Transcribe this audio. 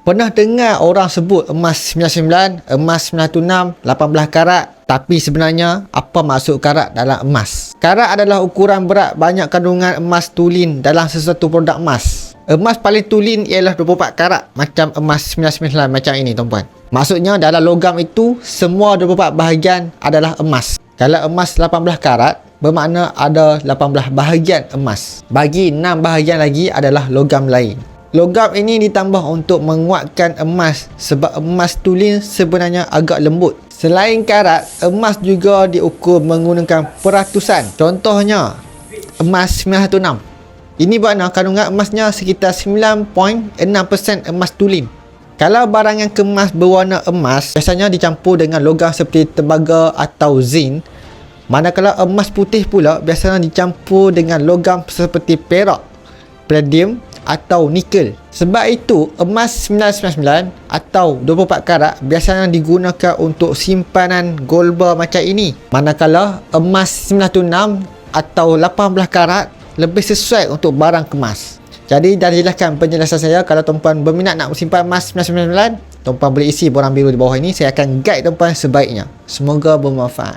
Pernah dengar orang sebut emas 99, emas 916, 18 karat. Tapi sebenarnya, apa maksud karat dalam emas? Karat adalah ukuran berat banyak kandungan emas tulin dalam sesuatu produk emas. Emas paling tulin ialah 24 karat, macam emas 999 macam ini tuan-puan. Maksudnya dalam logam itu, semua 24 bahagian adalah emas. Kalau emas 18 karat, bermakna ada 18 bahagian emas. Bagi 6 bahagian lagi adalah logam lain. Logam ini ditambah untuk menguatkan emas sebab emas tulin sebenarnya agak lembut. Selain karat, emas juga diukur menggunakan peratusan. Contohnya, emas 916. Ini bermakna kandungan emasnya sekitar 9.6% emas tulin. Kalau barang yang kemas berwarna emas, biasanya dicampur dengan logam seperti tembaga atau zinc. Manakala emas putih pula biasanya dicampur dengan logam seperti perak, palladium atau nikel. Sebab itu, emas 999 atau 24 karat biasanya digunakan untuk simpanan gold bar macam ini. Manakala emas 976 atau 18 karat lebih sesuai untuk barang kemas. Jadi dah jelaskan penjelasan saya. Kalau tuan-puan berminat nak simpan emas 999, tuan-puan boleh isi borang biru di bawah ini. Saya akan guide tuan-puan sebaiknya. Semoga bermanfaat.